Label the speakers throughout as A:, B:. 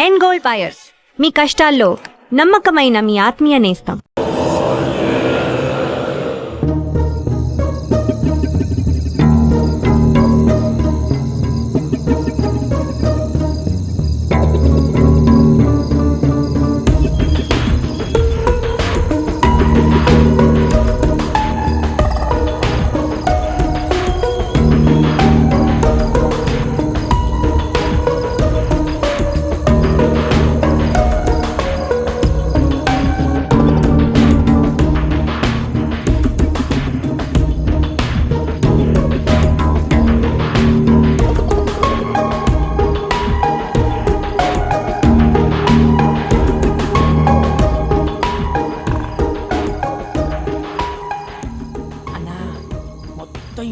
A: End gold buyers, మీ కష్టాల్లో నమ్మకమైన మీ ఆత్మీయ నేస్తం.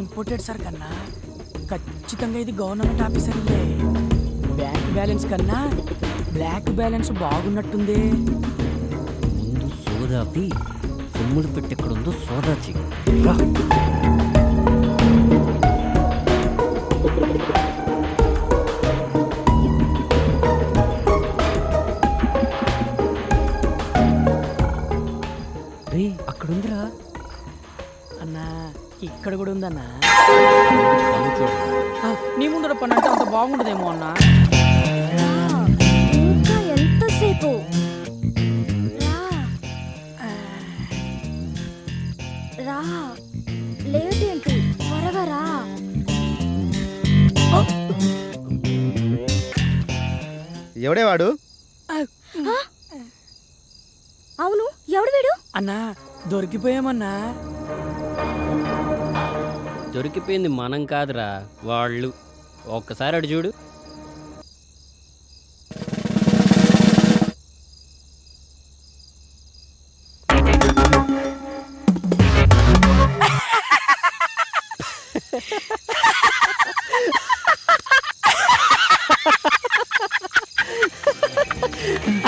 B: ఇంపోర్టెడ్ సార్ కన్నా ఖచ్చితంగా ఇది గవర్నమెంట్ ఆఫీసర్ ఇల్లే. బ్యాంక్ బ్యాలెన్స్ కన్నా బ్లాక్ బ్యాలెన్స్ బాగున్నట్టుంది.
C: ముందు సోదాపి సొమ్ములు పెట్టెక్కడుందో సోదా చెయ్యి. రే అక్కడుందిరా
B: అన్నా, ఇక్కడ కూడా ఉందన్నా.
C: పని చూడు.
B: నీ ముందర పని అంటే అంత బాగుండదేమో అన్నా.
D: ఇంకా ఎంతసేపు? రా లేట్ ఏంటి, త్వరగా రా.
E: ఎవడేవాడు?
D: అవును, ఎవడు వీడు?
B: అన్నా దొరికిపోయామన్నా.
C: దొరికిపోయింది మనం కాదురా, వాళ్ళు. ఒక్కసారి అడు చూడు.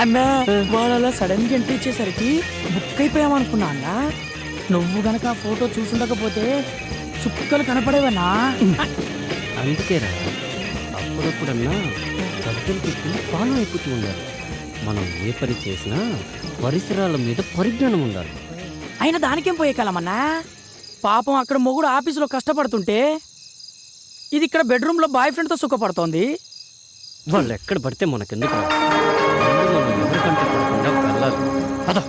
B: అన్నా వాళ్ళ సడన్ గా ఎంట్రీ ఇచ్చేసరికి బుక్ అయిపోయామనుకున్నా అన్నా. నువ్వు గనక ఆ ఫోటో చూసుండకపోతే చుక్కలు కనపడేవన్నా.
C: అందుకేరా అప్పుడప్పుడన్నా పెద్దలు పెట్టుకుని ఫాలో అయిపోతూ ఉండాలి. మనం ఏ పని చేసినా పరిసరాల మీద పరిజ్ఞానం ఉండాలి.
B: అయినా దానికేం పోయే కాలమన్నా. పాపం అక్కడ మొగుడు ఆఫీసులో కష్టపడుతుంటే ఇది ఇక్కడ బెడ్రూమ్లో బాయ్ ఫ్రెండ్తో సుఖపడుతోంది.
C: వాళ్ళు ఎక్కడ పడితే మనకెందుకు ఎవరికంటే పడకుండా వెళ్ళాలి. పద.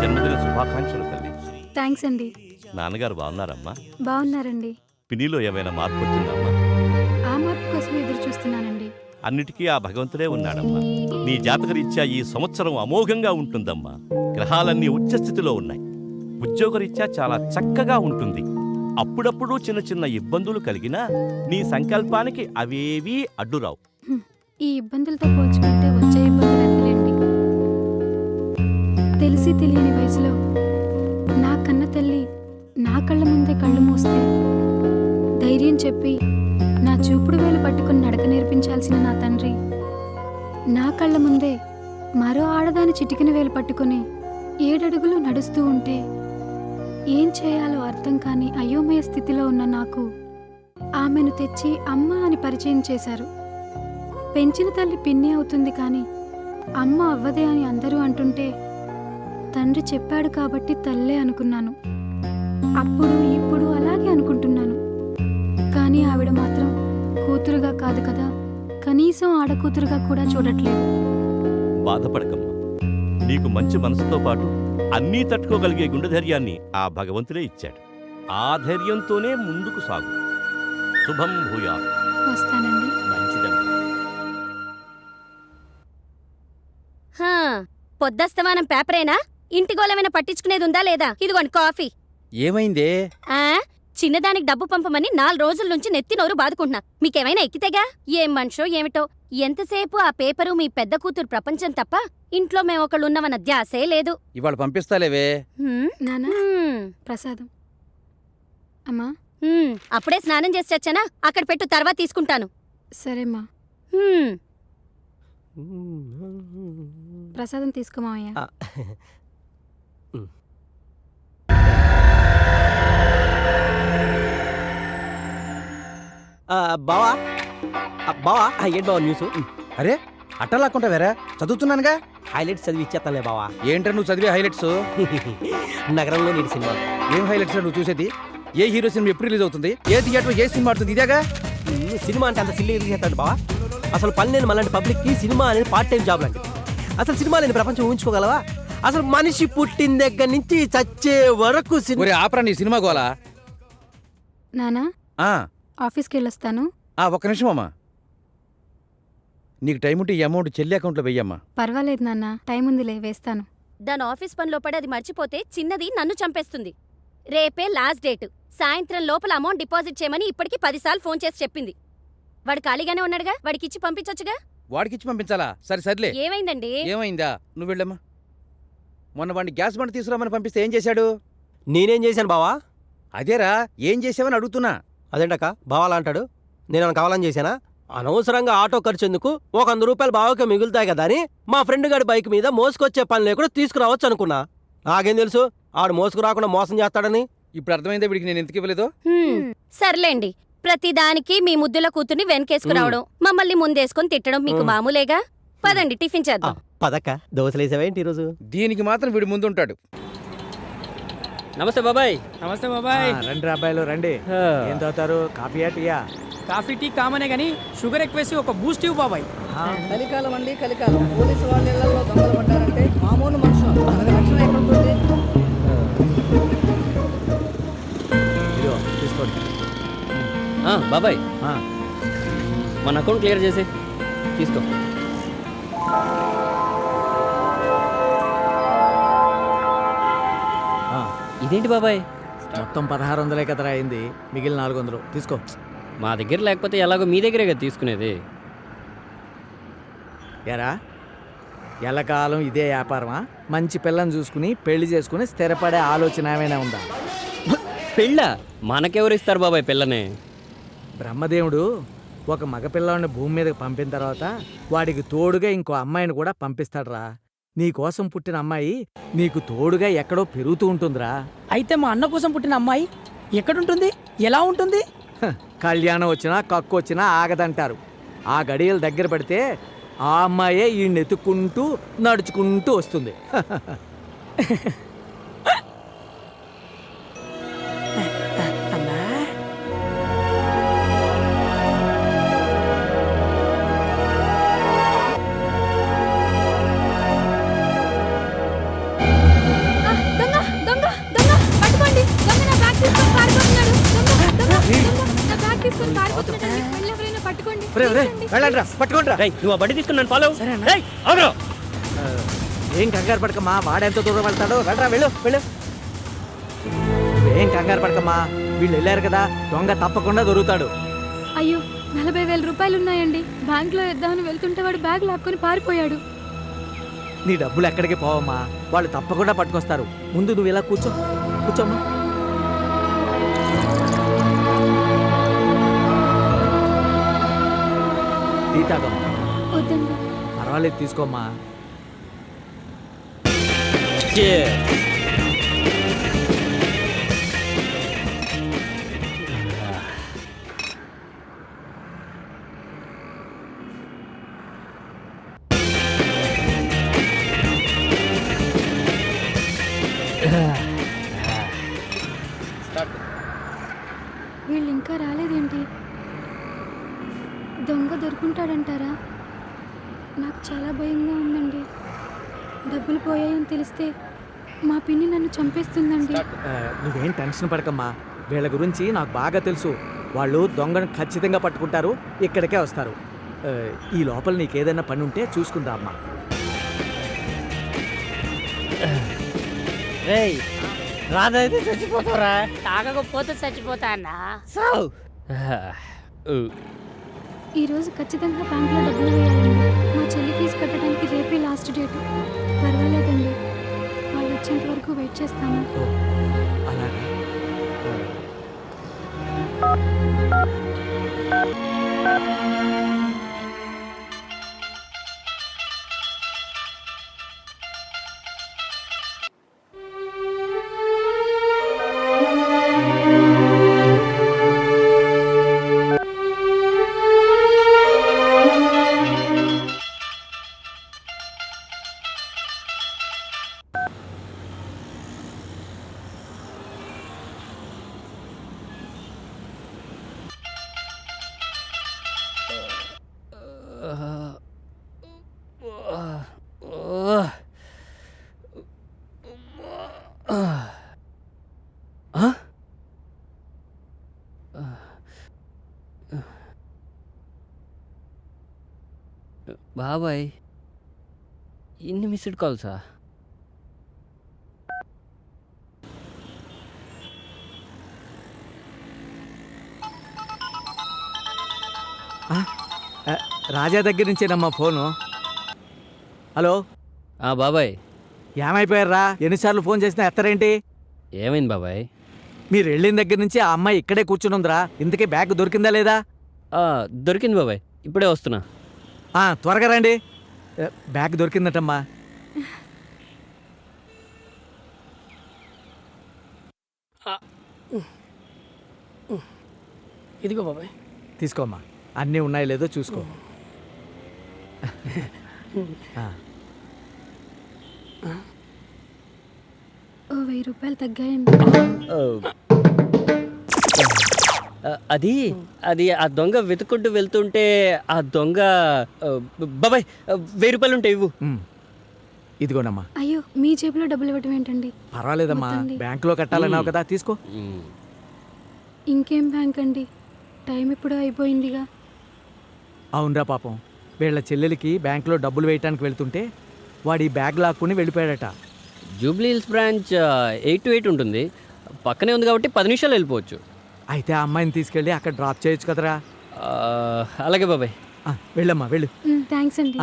F: జన్మదిన శుభాకాంక్షలు తల్లి.
D: థ్యాంక్స్ అండి.
F: నాన్నగారు బాగున్నారమ్మా?
D: బాగున్నారండి.
F: పినిలో ఏమైనా మార్పు వచ్చిందమ్మా?
D: ఆ మార్పు కోసం ఎదురు చూస్తున్నానండి.
F: అన్నిటికీ ఆ భగవంతుడే ఉన్నాడమ్మా. నీ జాతకరీత్యా ఈ సంవత్సరం అమోఘంగా ఉంటుందమ్మా. గ్రహాలన్నీ ఉచ్చస్థితిలో ఉన్నాయి. ఉద్యోగరీత్యా చాలా చక్కగా ఉంటుంది. అప్పుడప్పుడు చిన్న చిన్న ఇబ్బందులు కలిగినా నీ సంకల్పానికి అవేవీ అడ్డురావు.
D: ఈ ఇబ్బందులతో పోల్చుకుంటే వచ్చే ఇబ్బందులు ఎంతలేండి. తెలిసి తెలియని వయసులో నా కన్న తల్లి నా కళ్ళ ముందే కళ్ళు మూస్తే ధైర్యం చెప్పి నా చూపుడు వేలు పట్టుకుని నడక నేర్పించాల్సిన నా తండ్రి నా కళ్ళ ముందే మరో ఆడదాని చిటికిన వేలు పట్టుకుని 7 అడుగులు నడుస్తూ ఉంటే ఏం చేయాలో అర్థం కాని అయోమయ స్థితిలో ఉన్న నాకు ఆమెను తెచ్చి అమ్మ అని పరిచయం చేశారు. పెంచిన తల్లి పిన్ని అవుతుంది కానీ అమ్మ అవ్వదే అని అందరూ అంటుంటే తండ్రి చెప్పాడు కాబట్టి తల్లే అనుకున్నాను. అప్పుడు ఇప్పుడు అలాగే అనుకుంటున్నాను. కానీ ఆవిడ మాత్రం కూతురుగా కాదు కదా, కనీసం ఆడకూతురుగా కూడా చూడట్లేదు.
F: బాధపడకమ్మా. నీకు మంచి మనసుతో పాటు అన్నీ తట్టుకోగలిగే గుండె ధైర్యాన్ని ఆ భగవంతుడే ఇచ్చాడు. ఆ ధైర్యంతోనే ముందుకు సాగు. శుభం భూయాత్.
D: వస్తానండి.
F: మంచిదమ్మా.
D: పొద్దస్తమానం పేపరేనా? ఇంటి గోళమైనా పట్టించుకునేది ఉందా లేదా? ఇదిగోండి కాఫీ.
G: ఏమైందే? చిన్నదానికి డబ్బు పంపమని 4 రోజుల నుంచి నెత్తి నోరు బాదుకుంటున్నా. మీకేమైనా ఎక్కితేగా? ఏం మనిషో ఏమిటో. ఎంతసేపు ఆ పేపరు మీ పెద్ద కూతురు ప్రపంచం తప్ప ఇంట్లో మేమొకళ్ళున్నవన్న ధ్యాసే లేదు.
E: ఇవాళ పంపిస్తాలేవే.
G: హ్మ్,
D: నానా
G: హ్మ్,
D: ప్రసాదం. అమ్మా
G: హ్మ్. అప్పుడే స్నానం చేసి చచ్చానా? అక్కడ పెట్టు, తర్వాత తీసుకుంటాను.
D: సరేమ్మా,
G: హ్మ్.
D: ప్రసాదం తీసుకో మావయ్య.
H: బావా బావా ఏంటి బావా న్యూస్?
E: అరే అట్టలాక్కుంటా వేరా, చదువుతున్నానుగా.
H: హైలైట్స్ చదివి ఇచ్చేస్తానులే బావా.
E: ఏంట్రా నువ్వు చదివే హైలైట్స్?
H: నగరంలో నేటి సినిమా.
E: ఏం హైలైట్స్ నువ్వు చూసేది? ఏ హీరో సినిమా ఎప్పుడు రిలీజ్ అవుతుంది, ఏ థియేటర్ ఏ సినిమా ఆడుతుంది, ఇదేగా.
H: సినిమా అంటే అంత సిల్లీ చేస్తాడు బావా. అసలు పని లేని మళ్ళీ పబ్లిక్కి సినిమా అనేది పార్ట్ టైం జాబ్ లాంటిది. అసలు సినిమా లేని ప్రపంచం ఊహించుకోగలవా? అసలు మనిషి పుట్టిన దగ్గర నుంచి చచ్చే వరకు
E: ఒరే ఆపరా నీ సినిమా గోలా.
D: నానా
E: ఆ,
D: ఆఫీస్కి వెళ్ళొస్తాను.
E: ఒక్క నిమిషం అమ్మా. నీకు టైం ఉంటే ఈ అమౌంట్ చెల్లి అకౌంట్లో వెయ్యమ్మా.
D: పర్వాలేదు నాన్న, టైం ఉందిలే, వేస్తాను.
G: దాని ఆఫీస్ పనిలో పడి అది మర్చిపోతే చిన్నది నన్ను చంపేస్తుంది. రేపే లాస్ట్ డేట్. సాయంత్రం లోపల అమౌంట్ డిపాజిట్ చేయమని ఇప్పటికి 10 సార్లు ఫోన్ చేసి చెప్పింది. వాడు ఖాళీగానే ఉన్నాడుగా, వాడికిచ్చి పంపించొచ్చుగా.
E: వాడికిచ్చి పంపించాలా? సరే సర్లే.
G: ఏమైందండి?
E: ఏమైందా? నువ్వు వెళ్ళమ్మా. మొన్న వాడిని గ్యాస్ బండ తీసుకురామని పంపిస్తే ఏం చేశాడు?
H: నేనేం చేశాను బావా?
E: అదేరా, ఏం చేసావని అడుగుతున్నా.
H: అదేంటక్క బావాలా అంటాడు? నేను కావాలని చేశానా? అనవసరంగా ఆటో ఖర్చు ఎందుకు, ఒక 100 రూపాయలు బావకే మిగులుతాయి కదా అని మా ఫ్రెండ్ గారి బైక్ మీద మోసుకొచ్చే పని లేకుండా తీసుకురావచ్చు అనుకున్నా. నాకేం తెలుసు ఆడు మోసుకురాకుండా మోసం చేస్తాడని.
E: ఇప్పుడు అర్థమైందా వీడికి నేను ఎందుకు ఇవ్వలేదో?
G: సర్లేండి, ప్రతిదానికి మీ ముద్దుల కూతుర్ని వెనకేసుకురావడం, మమ్మల్ని ముందేసుకొని తిట్టడం మీకు మామూలేగా. పదండి టిఫిన్ చేద్దాం.
H: పదక్క దోశలేసావేంటి ఈరోజు?
E: దీనికి మాత్రం వీడు ముందుంటాడు.
C: నమస్తే బాబాయ్.
B: నమస్తే బాబాయ్.
I: రండి అబ్బాయిలు రండి. ఏం తాగుతారు, కాఫీయా టీయా?
B: కాఫీ టీ కామనే గానీ షుగర్ ఎక్కువేసి ఒక బూస్ట్ ఇవ్వు బాబాయ్.
J: కలికాలం అండి కలికాలం. పోలీసు వాళ్ళ ఇళ్లలో దొంగలు పడ్డారంటే మామూలు మనుషులు రక్షణ ఎక్కడ ఉంటుంది?
I: ఇదిగో తీసుకోండి.
C: బాబాయ్ మన అకౌంట్ క్లియర్ చేసి తీసుకో. ఇదేంటి బాబాయ్?
I: మొత్తం 1600 కదరా అయింది, మిగిలిన 400 తీసుకో.
C: మా దగ్గర లేకపోతే ఎలాగో మీ దగ్గరే కదా తీసుకునేది.
I: ఎరా ఎల్లకాలం ఇదే వ్యాపారమా? మంచి పిల్లని చూసుకుని పెళ్లి చేసుకుని స్థిరపడే ఆలోచన ఏమైనా ఉందా?
C: పెళ్ళ మనకెవరు ఇస్తారు బాబాయ్ పిల్లని?
I: బ్రహ్మదేవుడు ఒక మగపిల్లాడిని భూమి మీదకి పంపిన తర్వాత వాడికి తోడుగా ఇంకో అమ్మాయిని కూడా పంపిస్తాడురా. నీకోసం పుట్టిన అమ్మాయి నీకు తోడుగా ఎక్కడో పెరుగుతూ ఉంటుందిరా.
B: అయితే మా అన్న కోసం పుట్టిన అమ్మాయి ఎక్కడుంటుంది, ఎలా ఉంటుంది?
I: కళ్యాణం వచ్చినా కక్కు వచ్చినా ఆగదంటారు. ఆ గడియలు దగ్గర పడితే ఆ అమ్మాయే ఈ నెతుక్కుంటూ నడుచుకుంటూ వస్తుంది.
B: అన్నా
D: దొంగ దొంగ దొంగ పట్టుకోండి. దొంగ నా బ్యాగ్ తీసుకొని పారిపోతున్నాడు. దొంగ దొంగ దొంగ నా బ్యాగ్ తీసుకొని పారిపోతున్నాడు. వెళ్ళి ఎవరైనా పట్టుకోండి.
I: వెళ్ళండి రా, పట్టుకోండి రా.
C: నువ్వు ఆ బండి తీసుకుని నన్ను ఫాలో. ఆగురా.
I: ఏం కంగారు పడకమ్మా, వాడెంత దూరం వెళ్తాడో. వెళ్ళరా వెళ్ళు వెళ్ళు. ఏం కంగారు పడకమ్మా, వీళ్ళు వెళ్ళారు కదా, దొంగ తప్పకుండా దొరుకుతాడు.
D: అయ్యో 40,000 రూపాయలు ఉన్నాయండి. బ్యాంక్లో వేద్దామని వెళ్తుంటే వాడు బ్యాగ్ లాక్కొని పారిపోయాడు.
I: నీ డబ్బులు ఎక్కడికి పోవమ్మా, వాళ్ళు తప్పకుండా పట్టుకొస్తారు. ముందు నువ్వు ఇలా కూర్చో, కూర్చోమ్మా. టీ తాగమ్మా.
D: వద్దండి.
I: పర్వాలేదు తీసుకోమ్మా.
D: వీళ్ళు ఇంకా రాలేదేంటి? దొంగ దొరుకుంటాడంటారా? నాకు చాలా భయంగా ఉందండి. డబ్బులు పోయాయని తెలిస్తే మా పిన్ని నన్ను చంపేస్తుందండి.
I: నువ్వేం టెన్షన్ పడకమ్మా, వీళ్ళ గురించి నాకు బాగా తెలుసు. వాళ్ళు దొంగను ఖచ్చితంగా పట్టుకుంటారు, ఇక్కడికే వస్తారు. ఈ లోపల నీకేదైనా పని ఉంటే చూసుకుందా అమ్మా.
C: రేయ్
B: రాదైతే చచ్చిపోతారా?
J: తాగకపోతే చచ్చిపోతా అన్నా.
B: సావు.
D: ఈరోజు ఖచ్చితంగా బ్యాంకులో డబ్బులు వేయాలండి. మా చెల్లి ఫీజు కట్టడానికి రేపే లాస్ట్ డేట్. పర్వాలేదండి, వాళ్ళు వచ్చేంత వరకు వెయిట్ చేస్తాను.
I: అలాగా
C: బాబాయ్, ఇన్ని మిస్డ్ కాల్సా?
I: రాజా దగ్గర నుంచేనమ్మా ఫోను. హలో
C: బాబాయ్,
I: ఏమైపోయారా? ఎన్నిసార్లు ఫోన్ చేసినా ఎత్తరేంటి?
C: ఏమైంది బాబాయ్?
I: మీరు వెళ్ళిన దగ్గర నుంచి ఆ అమ్మాయి ఇక్కడే కూర్చుని ఉందిరా. ఇంతకీ బ్యాగ్ దొరికిందా లేదా?
C: దొరికింది బాబాయ్, ఇప్పుడే వస్తున్నా.
I: త్వరగా రండి. బ్యాగ్ దొరికిందటమ్మా.
B: ఇదిగో బాబాయ్.
I: తీసుకోమ్మా, అన్నీ ఉన్నాయో లేదో చూసుకో.
D: ఓ 1000 రూపాయలు తగ్గాయండి.
C: అది అది ఆ దొంగ వెతుకుంటూ వెళ్తుంటే ఆ దొంగ బాబాయ్ 1000 రూపాయలు ఉంటాయి, ఇవ్వు.
I: ఇదిగోనమ్మా.
D: అయ్యో, మీ జేబులో డబ్బులు ఇవ్వటం ఏంటండి?
I: పర్వాలేదమ్మా,
D: వద్దండి.
I: బ్యాంకులో కట్టాలన్నావు కదా, తీసుకో.
D: ఇంకేం బ్యాంక్ అండి, టైం ఇప్పుడు అయిపోయిందిగా.
I: అవునరా పాపం, వీళ్ళ చెల్లెలికి బ్యాంకులో డబ్బులు వేయటానికి వెళ్తుంటే వాడి బ్యాగ్ లాక్కుని వెళ్ళిపోయాడట.
C: జూబ్లీ హిల్స్ బ్రాంచ్ 8 to 8 ఉంటుంది, పక్కనే ఉంది కాబట్టి 10 నిమిషాలు వెళ్ళిపోవచ్చు.
I: అయితే ఆ అమ్మాయిని తీసుకెళ్ళి అక్కడ డ్రాప్ చేయొచ్చు కదరా.
C: అలాగే బాబాయ్.
I: వెళ్ళమ్మా, వెళ్ళు.
D: థ్యాంక్స్ అండి.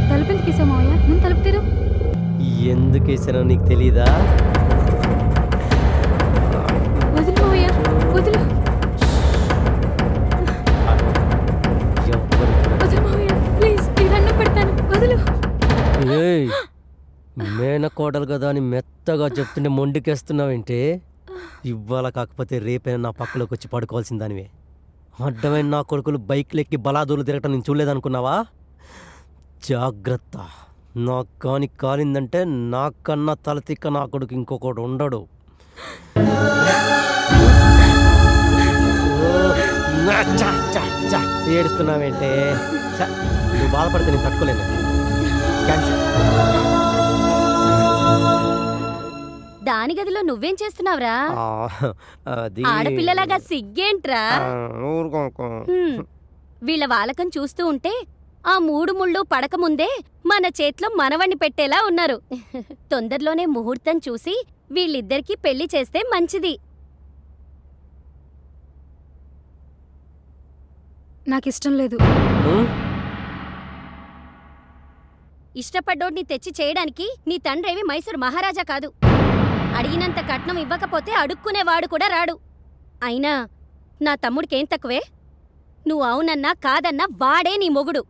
D: తలుపెందుకు వేసావు మావయ్య? ముందు తలుపు తెరు.
H: ఎందుకు వేసానో నీకు తెలీదా?
D: వదులు మావయ్య, వదులు. వదులు మావయ్య, ప్లీజ్, నీకు దండం పెడతాను, వదులు.
H: ఏయ్, మేనకోడలు కదా అని మెత్తగా చెప్తుంటే మొండికేస్తున్నావేంటి? ఇవాళ కాకపోతే రేపైనా నా పక్కలోకి వచ్చి పడుకోవాల్సిన దానివే. అడ్డమైన నా కొడుకులు బైక్లెక్కి బలాదూరు తిరగటం నేను చూడలేదనుకున్నావా? జాగ్రత్త, నాకు కాని కాలిందంటే నాకన్నా తలతిక్క నా కొడుకు ఇంకొకడు ఉండడు. ఏడుస్తున్నావేంటే? నువ్వు బాధపడితే నేను తట్టుకోలేను. క్యాన్సిల్.
G: దాని గదిలో నువ్వేం చేస్తున్నావురా?
H: అది
G: ఆడపిల్లలాగా సిగ్గేంట్రా? వీళ్ళ వాలకం చూస్తూ ఉంటే ఆ 3 ముళ్ళు పడకముందే మన చేతిలో మనవణ్ణి పెట్టేలా ఉన్నారు. తొందరలోనే ముహూర్తం చూసి వీళ్ళిద్దరికీ పెళ్లి చేస్తే మంచిది.
D: నాకిష్టం లేదు.
G: ఇష్టపడ్డోడిని తెచ్చి చేయడానికి నీ తండ్రేవి మైసూరు మహారాజా కాదు. అడిగినంత కట్నం ఇవ్వకపోతే అడుక్కునేవాడు కూడా రాడు. అయినా నా తమ్ముడికేం తక్కువే? నువ్వు అవునన్నా కాదన్నా వాడే నీ మొగుడు.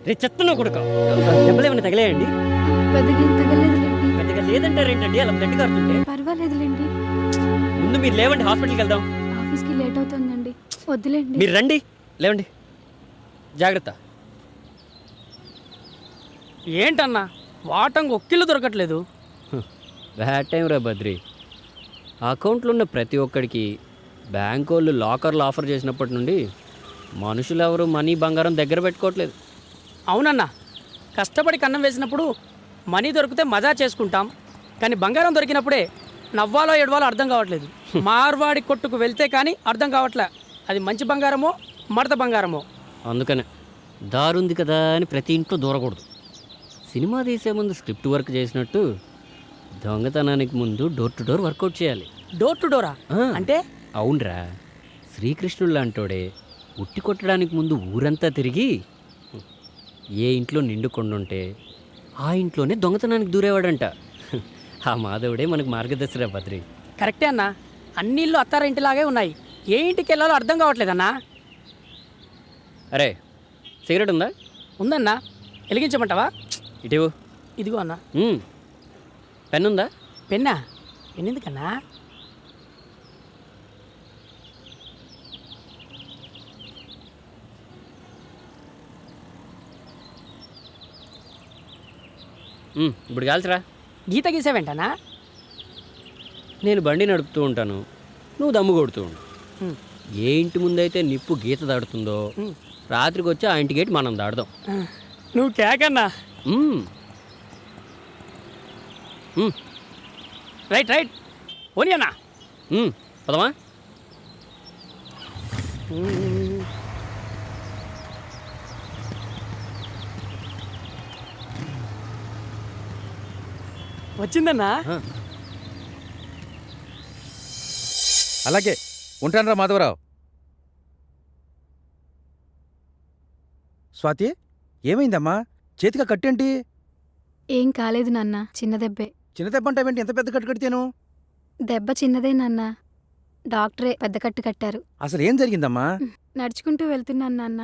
C: రే చెత్తనో కొడుక దెబ్బలు ఏమైనా తగిలేయండి?
D: పెద్దగా ఏం తగలేదులేండి.
C: పెద్దగా లేదంటారేంటండి అలా బ్లడ్ కారుతుంటే?
D: పర్వాలేదులేండి.
C: ముందు మీరు లేవండి, హాస్పిటల్కి వెళ్దాం.
D: ఆఫీస్కి లేట్ అవుతుందండి. వద్దులేండి.
C: మీరు రండి, లేవండి. జాగ్రత్త.
B: ఏంటన్నా వాటంగా ఒక్కిళ్ళు దొరకట్లేదు.
C: బ్యాడ్ టైం రా బద్రి. అకౌంట్లో ఉన్న ప్రతి ఒక్కడికి బ్యాంక్ వాళ్ళు లాకర్లు ఆఫర్ చేసినప్పటి నుండి మనుషులు ఎవరు మనీ బంగారం దగ్గర పెట్టుకోవట్లేదు.
B: అవునన్నా, కష్టపడి కన్నం వేసినప్పుడు మనీ దొరికితే మజా చేసుకుంటాం, కానీ బంగారం దొరికినప్పుడే నవ్వాలో ఎడవాలో అర్థం కావట్లేదు. మార్వాడి కొట్టుకు వెళ్తే కానీ అర్థం కావట్లే అది మంచి బంగారమో మడత బంగారమో.
C: అందుకనే దారుంది కదా అని ప్రతి ఇంట్లో దూరకూడదు. సినిమా తీసే ముందు స్క్రిప్ట్ వర్క్ చేసినట్టు దొంగతనానికి ముందు డోర్ టు డోర్ వర్కౌట్ చేయాలి.
B: డోర్ టు డోరా అంటే?
C: అవునరా, శ్రీకృష్ణుడు లాంటోడే ఉట్టి కొట్టడానికి ముందు ఊరంతా తిరిగి ఏ ఇంట్లో నిండు కొండుంటే ఆ ఇంట్లోనే దొంగతనానికి దూరేవాడంట. ఆ మాధవుడే మనకు మార్గదర్శిరా బద్రి.
B: కరెక్టే అన్నా, అన్ని ఇల్లు అత్తారింటిలాగే ఉన్నాయి, ఏ ఇంటికి వెళ్ళాలో అర్థం కావట్లేదన్నా.
C: అరే సిగరెట్ ఉందా?
B: ఉందన్నా, వెలిగించమంటావా?
C: ఇటు
B: ఇదిగో అన్నా.
C: పెన్ ఉందా?
B: పెన్నా? పెన్నెందుకన్నా?
C: ఇప్పుడు కాల్చరా.
B: గీత గీసావేంటనా?
C: నేను బండి నడుపుతూ ఉంటాను, నువ్వు దమ్ము కొడుతూ ఉండు. ఏ ఇంటి ముందైతే నిప్పు గీత దాడుతుందో రాత్రికి వచ్చి ఆ ఇంటి గేట్ మనం దాడదాం.
B: నువ్వు కేకన్నా. రైట్ రైట్ ఓని అన్నా.
C: పదమా.
B: వచ్చిందన్నా.
E: అలాగే ఉంటానరా మాధవరావు. స్వాతి, ఏమైందమ్మా? చేతిగా కట్టేంటి?
D: ఏం కాలేదు నాన్న, చిన్న దెబ్బే.
E: చిన్న దెబ్బ అంటావేంటి? ఎంత పెద్ద కట్టు కడితేను?
D: దెబ్బ చిన్నదే నాన్న, డాక్టరే పెద్ద కట్టు కట్టారు.
E: అసలు ఏం జరిగిందమ్మా?
D: నడుచుకుంటూ వెళ్తున్నాను నాన్న,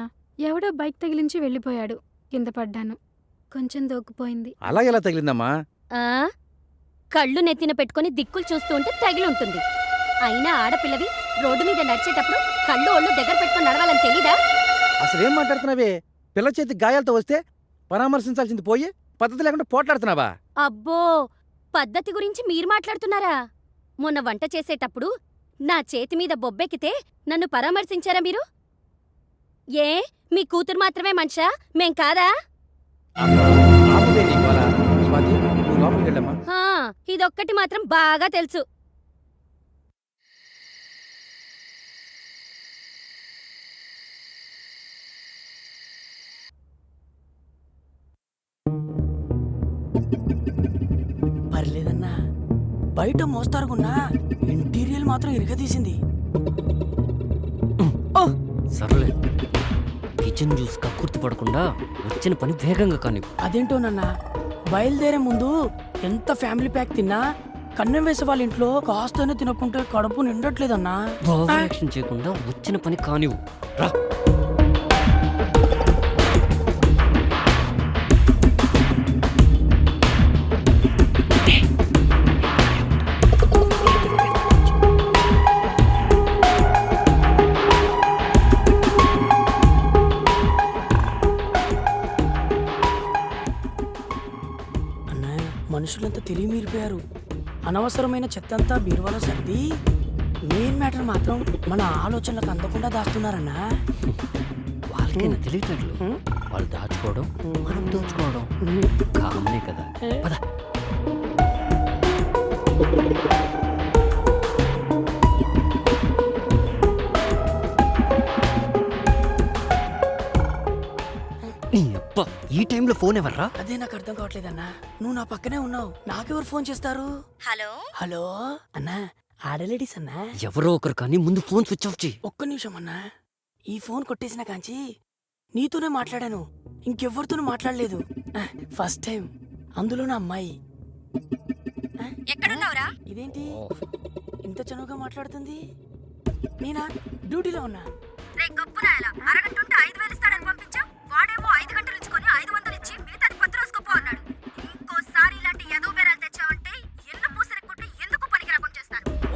D: ఎవడో బైక్ తగిలించి వెళ్ళిపోయాడు. కింద పడ్డాను, కొంచెం దోక్కుపోయింది.
E: అలా ఎలా తగిలిందమ్మా?
G: కళ్ళు నెత్తిన పెట్టుకుని దిక్కులు చూస్తూ ఉంటే తగిలి ఉంటుంది. అయినా ఆడపిల్లవి రోడ్డు మీద నడిచేటప్పుడు కళ్ళు ఒళ్ళు దగ్గర పెట్టుకుని నడవాలని తెలీదా?
E: అసలు ఏం మాట్లాడుతున్నావే? పిల్ల చేతి గాయాలతో వస్తే పరామర్శించాల్సింది పోయి పద్ధతి లేకుండా పోట్లాడుతున్నావా?
G: అబ్బో, పద్ధతి గురించి మీరు మాట్లాడుతున్నారా? మొన్న వంట చేసేటప్పుడు నా చేతి మీద బొబ్బెక్కితే నన్ను పరామర్శించారా మీరు? ఏ మీ కూతురు మాత్రమే మనిషా, మేం కాదా?
E: ఆపువే నీ గోల. స్వాతి, నువ్వు లోపలికి వెళ్ళమ్మా.
G: ఇదొక్కటి మాత్రం బాగా తెలుసు.
B: పర్లేదన్నా, బయట మోస్తారుకున్నా ఇంటీరియల్ మాత్రం ఇరగదీసింది.
C: సర్లే, కిచెన్ జ్యూస్ కక్కుర్తి పడకుండా వచ్చిన పని వేగంగా కానీ.
B: అదేంటోనన్నా, బయలుదేరే ముందు ఎంత ఫ్యామిలీ ప్యాక్ తిన్నా కన్నం వేసే వాళ్ళ ఇంట్లో కాస్తనే తినకుంటే కడుపు నిండట్లేదన్నా.
C: ఓవర్ యాక్షన్ చేయకుండా వచ్చిన పని కానివ్వు. రా.
B: మనుషులంతా తెలివి మీరిపోయారు. అనవసరమైన చెత్తంతా బీరువాలో సర్ది మెయిన్ మ్యాటర్ మాత్రం మన ఆలోచనలకు అందకుండా దాస్తున్నారన్నా.
C: వాళ్ళకైనా తెలియట్లేదు, వాళ్ళు దాచుకోవడం మనం దోచుకోవడం కామనే కదా. పద. ఈ టైంలో ఫోన్ ఎవర్రా?
B: అదే నాకు అర్థం కావట్లేదన్నా. నువ్వు నా పక్కనే ఉన్నావు, నాకెవరు ఫోన్ చేస్తారు?
G: హలో
B: హలో అన్నా, ఆడలేడీస్ అన్నా.
C: ఎవరో ఒకరు కానీ ముందు ఫోన్ స్విచ్ ఆఫ్ చేయి.
B: ఒక్క నిమిషం అన్నా, ఈ ఫోన్ కొట్టేసిన కాంచి నీతోనే మాట్లాడాను, ఇంకెవ్వరితోనూ మాట్లాడలేదు. ఫస్ట్ టైం, అందులో నా అమ్మాయి.
G: ఎక్కడున్నావురా?
B: ఇదేంటి ఇంత చనువుగా మాట్లాడుతుంది? నేనా డ్యూటీలో ఉన్నా.
G: అరగంట 5,000 ఇస్తాడని పంపించా, వాడేమో 5 గంటలు ఇచ్చుకొని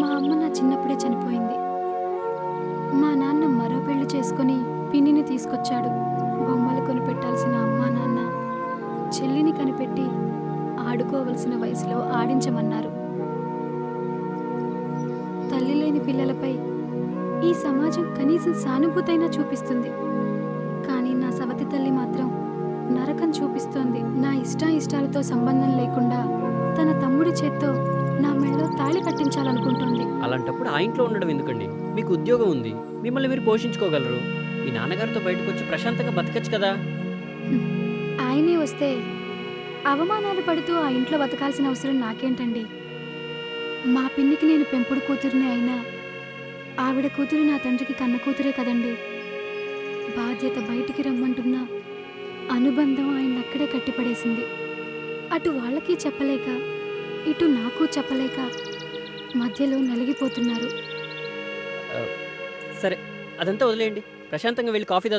D: మా అమ్మ నా చిన్నప్పుడే చనిపోయింది. మా నాన్న మరో పెళ్లి చేసుకుని పిన్నిని తీసుకొచ్చాడు. బొమ్మలు కొనిపెట్టాల్సిన అమ్మా నాన్న చెల్లిని కనిపెట్టి ఆడుకోవలసిన వయసులో ఆడించమన్నారు. తల్లి లేని పిల్లలపై ఈ సమాజం కనీసం సానుభూతైనా చూపిస్తుంది. కానీ నా సవతి తల్లి మాత్రం నరకం చూపిస్తోంది. నా ఇష్టాలతో సంబంధం లేకుండా తన తమ్ముడి చేత్తో నా మెళ్ళలో తాళి కట్టించాలనుకుంటోంది.
C: అలాంటప్పుడు ఆ ఇంట్లో ఉండడం ఎందుకండి? మీకు ఉద్యోగం ఉంది, మిమ్మల్ని మీరు పోషించుకోగలరు. మీ నాన్నగారితో బయటకు వచ్చి ప్రశాంతంగా బతకచ్చు కదా.
D: ఆయనే వస్తే అవమానాలు పడుతూ ఆ ఇంట్లో బతకాల్సిన అవసరం నాకేంటండి? మా పిన్నికి నేను పెంపుడు కూతురిని అయినా ఆవిడ కూతురు నా తండ్రికి కన్న కూతురే కదండి. బాధ్యత బయటికి రమ్మంటున్నా అనుబంధం ఆయన అక్కడే కట్టిపడేసింది. అటు వాళ్ళకి చెప్పలేక ఇటు నాకు చెప్పలేక మధ్యలో నలిగిపోతున్నారు.
C: సరే, అదంతా వదిలేయండి. ప్రశాంతంగా వెళ్ళి కాఫీ తాగుదాం.